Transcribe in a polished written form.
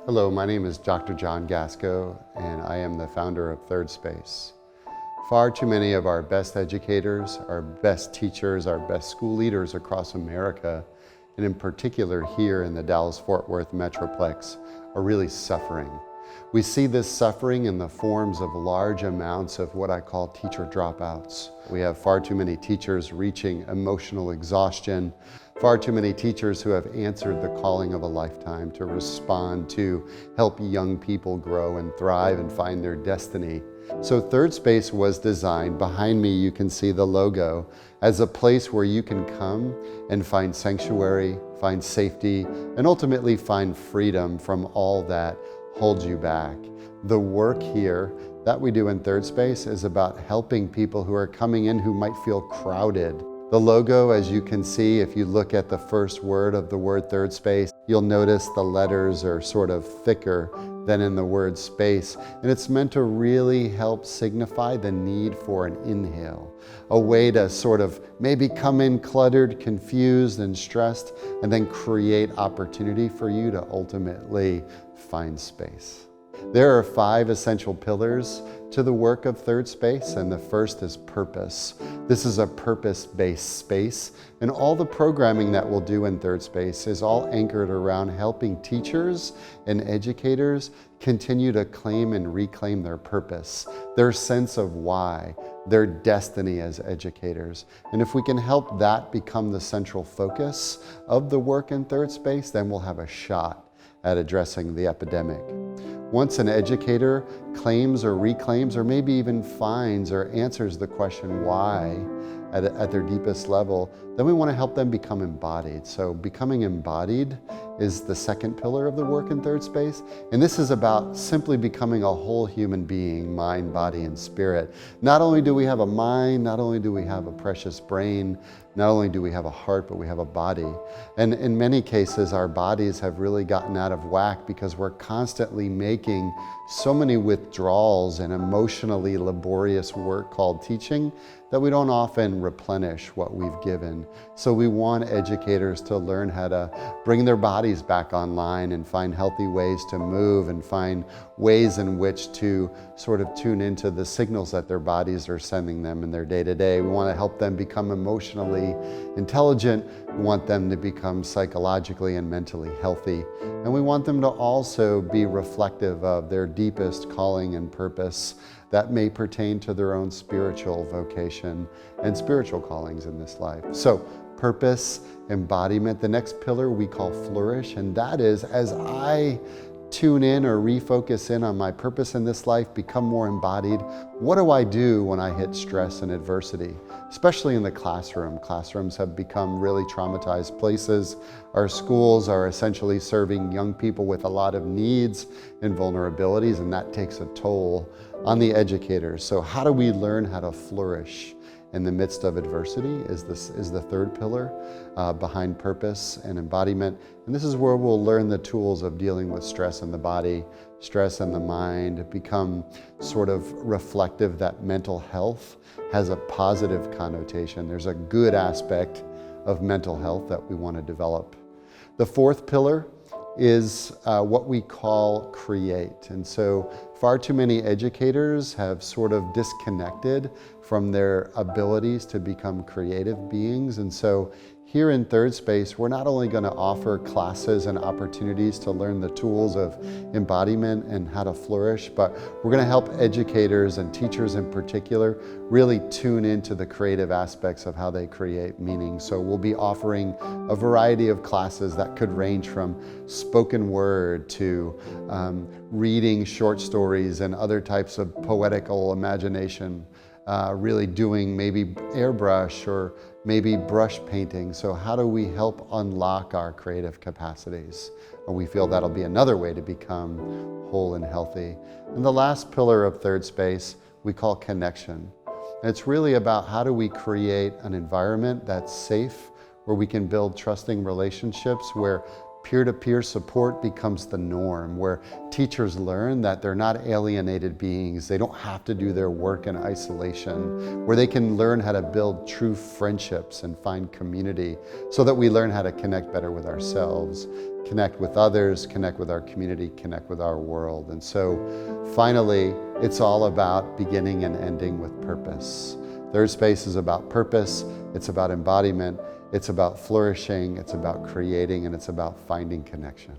Hello, my name is Dr. John Gasco, and I am the founder of Thirdspace. Far too many of our best educators, our best teachers, our best school leaders across America, and in particular here in the Dallas-Fort Worth Metroplex, are really suffering. We see this suffering in the forms of large amounts of what I call teacher dropouts. We have far too many teachers reaching emotional exhaustion, far too many teachers who have answered the calling of a lifetime to respond to help young people grow and thrive and find their destiny. So Thirdspace was designed, behind me you can see the logo, as a place where you can come and find sanctuary, find safety, and ultimately find freedom from all that holds you back. The work here that we do in Thirdspace is about helping people who are coming in who might feel crowded. The logo, as you can see, if you look at the first word of the word Thirdspace, you'll notice the letters are sort of thicker than in the word space. And it's meant to really help signify the need for an inhale, a way to sort of maybe come in cluttered, confused, and stressed, and then create opportunity for you to ultimately find space. There are 5 essential pillars to the work of Thirdspace, and the first is purpose. This is a purpose-based space, and all the programming that we'll do in Thirdspace is all anchored around helping teachers and educators continue to claim and reclaim their purpose, their sense of why, their destiny as educators. And if we can help that become the central focus of the work in Thirdspace, then we'll have a shot at addressing the epidemic. Once an educator claims or reclaims or maybe even finds or answers the question why at their deepest level, then we want to help them become embodied. So becoming embodied is the second pillar of the work in Thirdspace. And this is about simply becoming a whole human being, mind, body, and spirit. Not only do we have a mind, not only do we have a precious brain, not only do we have a heart, but we have a body. And in many cases, our bodies have really gotten out of whack because we're constantly making so many withdrawals and emotionally laborious work called teaching that we don't often replenish what we've given. So we want educators to learn how to bring their bodies back online and find healthy ways to move and find ways in which to sort of tune into the signals that their bodies are sending them in their day-to-day. We want to help them become emotionally intelligent. We want them to become psychologically and mentally healthy. And we want them to also be reflective of their deepest calling and purpose that may pertain to their own spiritual vocation and spiritual callings in this life. So purpose, embodiment, the next pillar we call flourish, and that is as I tune in or refocus in on my purpose in this life, become more embodied, what do I do when I hit stress and adversity? Especially in the classroom. Classrooms have become really traumatized places. Our schools are essentially serving young people with a lot of needs and vulnerabilities, and that takes a toll on the educators. So how do we learn how to flourish in the midst of adversity is the third pillar behind purpose and embodiment. And this is where we'll learn the tools of dealing with stress in the body, stress in the mind, become sort of reflective that mental health has a positive connotation. There's a good aspect of mental health that we want to develop. The fourth pillar is what we call create. And so far too many educators have sort of disconnected from their abilities to become creative beings. And so here in Thirdspace, we're not only going to offer classes and opportunities to learn the tools of embodiment and how to flourish, but we're going to help educators and teachers in particular really tune into the creative aspects of how they create meaning. So we'll be offering a variety of classes that could range from spoken word to reading short stories and other types of poetical imagination, really doing maybe airbrush or maybe brush painting. So how do we help unlock our creative capacities? And we feel that'll be another way to become whole and healthy. And the last pillar of Thirdspace we call connection. And it's really about how do we create an environment that's safe, where we can build trusting relationships, where Peer-to-peer support becomes the norm, where teachers learn that they're not alienated beings. They don't have to do their work in isolation, where they can learn how to build true friendships and find community so that we learn how to connect better with ourselves, connect with others, connect with our community, connect with our world. And so finally, it's all about beginning and ending with purpose. Thirdspace is about purpose, it's about embodiment, it's about flourishing, it's about creating, and it's about finding connection.